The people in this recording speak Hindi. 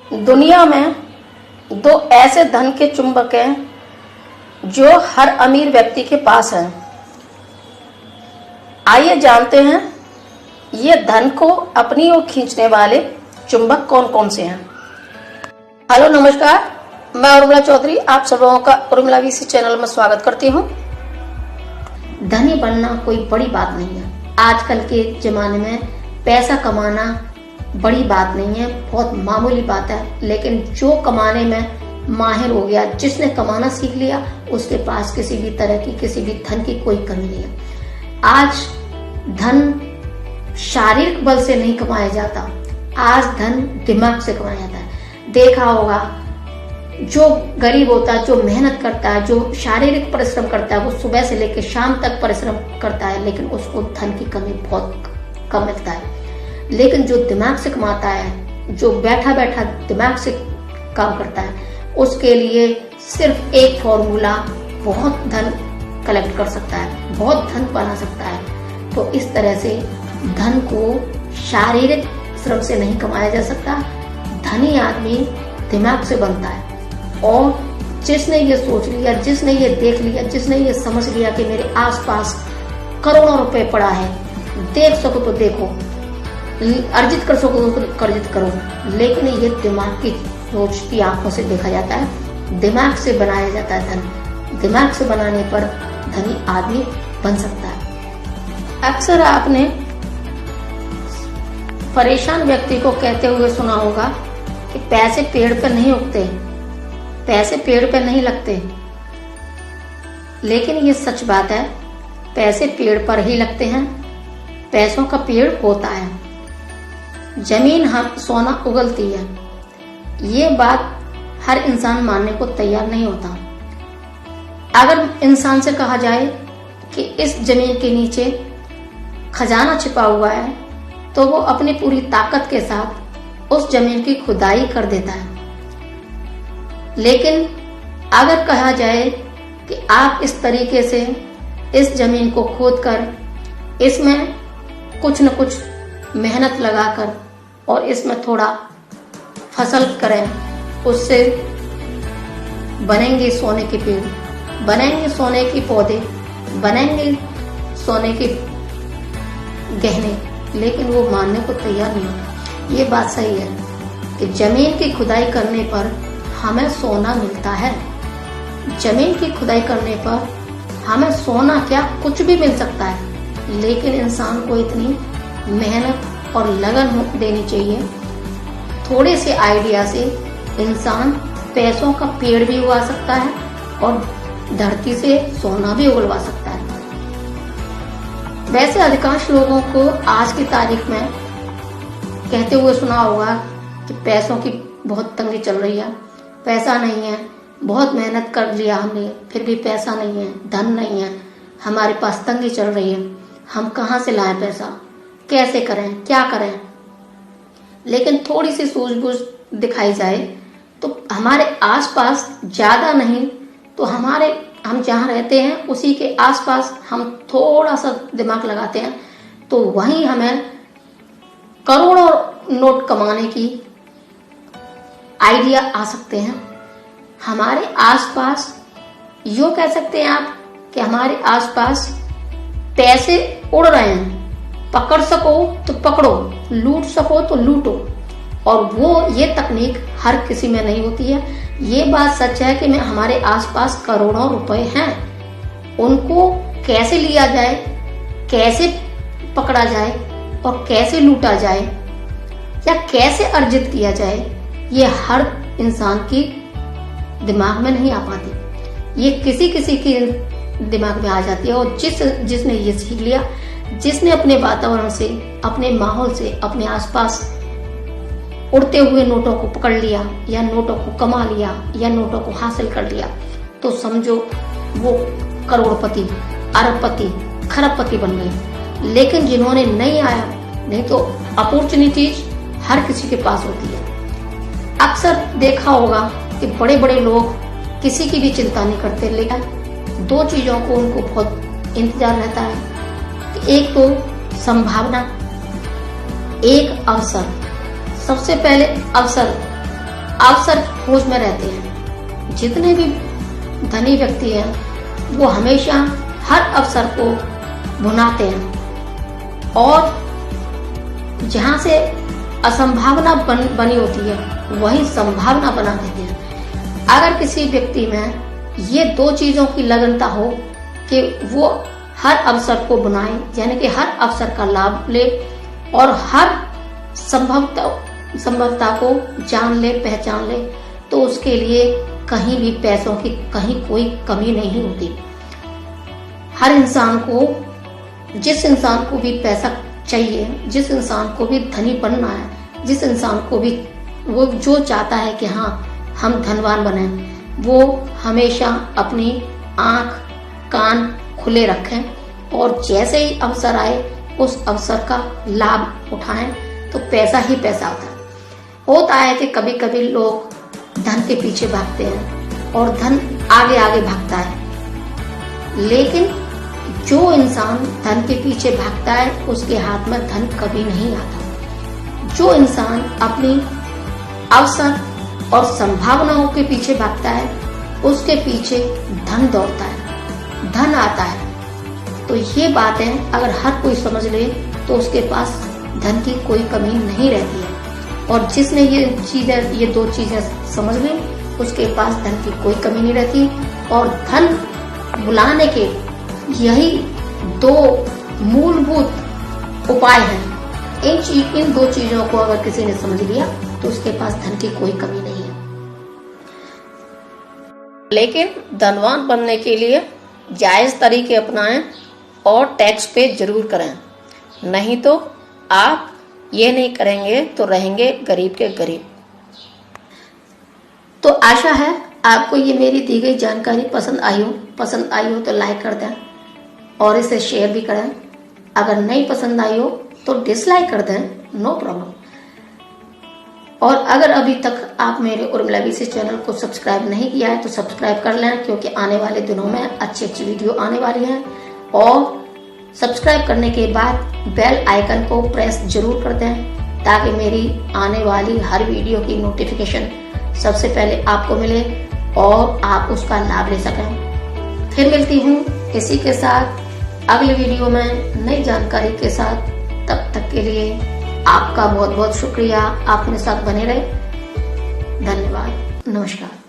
दुनिया में दो ऐसे धन के चुंबक हैं जो हर अमीर व्यक्ति के पास हैं। आइए जानते हैं ये धन को अपनी ओर खींचने वाले चुंबक कौन कौन से हैं। हेलो नमस्कार, मैं उर्मिला चौधरी आप सब लोगों का उर्मिला वीसी चैनल में स्वागत करती हूँ। धनी बनना कोई बड़ी बात नहीं है। आजकल के जमाने में पैसा कमाना बड़ी बात नहीं है, बहुत मामूली बात है। लेकिन जो कमाने में माहिर हो गया, जिसने कमाना सीख लिया, उसके पास किसी भी तरह की किसी भी धन की कोई कमी नहीं है। आज धन शारीरिक बल से नहीं कमाया जाता, आज धन दिमाग से कमाया जाता है। देखा होगा जो गरीब होता है, जो मेहनत करता है, जो शारीरिक परिश्रम करता है, वो सुबह से लेकर शाम तक परिश्रम करता है, लेकिन उसको धन की कमी बहुत कम मिलता है। लेकिन जो दिमाग से कमाता है, जो बैठा बैठा दिमाग से काम करता है, उसके लिए सिर्फ एक फॉर्मूला बहुत धन कलेक्ट कर सकता है, बहुत धन बना सकता है। तो इस तरह से धन को शारीरिक श्रम से नहीं कमाया जा सकता। धनी आदमी दिमाग से बनता है। और जिसने ये सोच लिया, जिसने ये देख लिया, जिसने ये समझ लिया कि मेरे आसपास करोड़ों रुपए पड़ा है, देख सको तो देखो, अर्जित कर सको तो अर्जित करो, लेकिन ये दिमाग की सोचती आंखों से देखा जाता है। दिमाग से बनाया जाता है धन। दिमाग से बनाने पर धनी आदमी बन सकता है। अक्सर आपने परेशान व्यक्ति को कहते हुए सुना होगा कि पैसे पेड़ पर नहीं उगते, पैसे पेड़ पर नहीं लगते। लेकिन ये सच बात है, पैसे पेड़ पर ही लगते हैं। पैसों का पेड़ होता है। जमीन हम सोना उगलती है। ये बात हर इंसान मानने को तैयार नहीं होता। अगर इंसान से कहा जाए कि इस जमीन के नीचे खजाना छिपा हुआ है, तो वो अपनी पूरी ताकत के साथ उस जमीन की खुदाई कर देता है। लेकिन अगर कहा जाए कि आप इस तरीके से इस जमीन को खोदकर इसमें कुछ न कुछ मेहनत लगाकर और इसमें थोड़ा फसल करें, उससे बनेंगे सोने के पेड़, बनेंगे सोने के पौधे, बनेंगे सोने के गहने, लेकिन वो मानने को तैयार नहीं होता। ये बात सही है कि जमीन की खुदाई करने पर हमें सोना मिलता है। जमीन की खुदाई करने पर हमें सोना क्या कुछ भी मिल सकता है। लेकिन इंसान को इतनी मेहनत और लगन देनी चाहिए। थोड़े से आइडिया से इंसान पैसों का पेड़ भी उगा सकता है और धरती से सोना भी उगलवा सकता है। वैसे अधिकांश लोगों को आज की तारीख में कहते हुए सुना होगा कि पैसों की बहुत तंगी चल रही है, पैसा नहीं है, बहुत मेहनत कर लिया हमने फिर भी पैसा नहीं है, धन नहीं है, हमारे पास तंगी चल रही है, हम कहाँ से लाएं पैसा, कैसे करें, क्या करें। लेकिन थोड़ी सी सूझबूझ दिखाई जाए तो हमारे आसपास ज्यादा नहीं तो हम जहाँ रहते हैं उसी के आसपास हम थोड़ा सा दिमाग लगाते हैं तो वहीं हमें करोड़ों नोट कमाने की आइडिया आ सकते हैं। हमारे आसपास यूं कह सकते हैं आप कि हमारे आसपास पैसे उड़ रहे हैं। पकड़ सको तो पकड़ो, लूट सको तो लूटो। और वो ये तकनीक हर किसी में नहीं होती है। ये बात सच है कि हमारे आसपास करोड़ों रुपए हैं। उनको कैसे लिया जाए, कैसे पकड़ा जाए और कैसे लूटा जाए या कैसे अर्जित किया जाए, ये हर इंसान की दिमाग में नहीं आ पाती। ये किसी किसी के दिमाग में आ जाती है। और जिसने ये सीख लिया, जिसने अपने वातावरण से, अपने माहौल से, अपने आसपास उड़ते हुए नोटों को पकड़ लिया या नोटों को कमा लिया या नोटों को हासिल कर लिया, तो समझो वो करोड़पति, अरबपति, खरबपति बन गए। लेकिन जिन्होंने नहीं आया, नहीं तो अपॉर्चुनिटीज हर किसी के पास होती है। अक्सर देखा होगा कि बड़े बड़े लोग किसी की भी चिंता नहीं करते, लेकिन दो चीजों को उनको बहुत इंतजार रहता है। एक तो संभावना, एक अवसर। सबसे पहले अवसर अवसर खोज में रहते हैं। जितने भी धनी व्यक्ति हैं वो हमेशा हर अवसर को भुनाते हैं और जहां से असंभावना बनी होती है वही संभावना बना देते हैं। अगर किसी व्यक्ति में ये दो चीजों की लगनता हो कि वो हर अवसर को बनाए, यानी कि हर अवसर का लाभ ले और हर संभवता को जान ले, पहचान ले, तो उसके लिए कहीं भी पैसों की कहीं कोई कमी नहीं होती। हर इंसान को, जिस इंसान को भी पैसा चाहिए, जिस इंसान को भी धनी बनना है, जिस इंसान को भी वो जो चाहता है कि हाँ हम धनवान बने, वो हमेशा अपनी आंख कान खुले रखें और जैसे ही अवसर आए उस अवसर का लाभ उठाएं, तो पैसा ही पैसा होता है कि कभी कभी लोग धन के पीछे भागते हैं और धन आगे आगे भागता है, लेकिन जो इंसान धन के पीछे भागता है उसके हाथ में धन कभी नहीं आता। जो इंसान अपनी अवसर और संभावनाओं के पीछे भागता है उसके पीछे धन दौड़ता है, धन आता है। तो ये बातें अगर हर कोई समझ ले तो उसके पास धन की कोई कमी नहीं रहती है, और जिसने ये दो चीजें समझ ली उसके पास धन की कोई कमी नहीं रहती। और धन बुलाने के यही दो मूलभूत उपाय हैं। इन दो चीजों को अगर किसी ने समझ लिया तो उसके पास धन की कोई कमी नहीं है। लेकिन धनवान बनने के लिए जायज तरीके अपनाएं और टैक्स पे जरूर करें, नहीं तो आप ये नहीं करेंगे तो रहेंगे गरीब के गरीब। तो आशा है आपको ये मेरी दी गई जानकारी पसंद आई हो तो लाइक कर दें और इसे शेयर भी करें। अगर नहीं पसंद आई हो तो डिसलाइक कर दें, नो प्रॉब्लम। और अगर अभी तक आप मेरे उर्मिला वीसी चैनल को सब्सक्राइब नहीं किया है तो सब्सक्राइब कर लें, क्योंकि आने वाले दिनों में अच्छी अच्छी वीडियो आने वाली है। और सब्सक्राइब करने के बाद बेल आइकन को प्रेस जरूर कर दें ताकि मेरी आने वाली हर वीडियो की नोटिफिकेशन सबसे पहले आपको मिले और आप उसका लाभ ले सकें। फिर मिलती हूँ इसी के साथ अगले वीडियो में नई जानकारी के साथ। तब तक के लिए आपका बहुत बहुत शुक्रिया। आप मेरे साथ बने रहे। धन्यवाद। नमस्कार।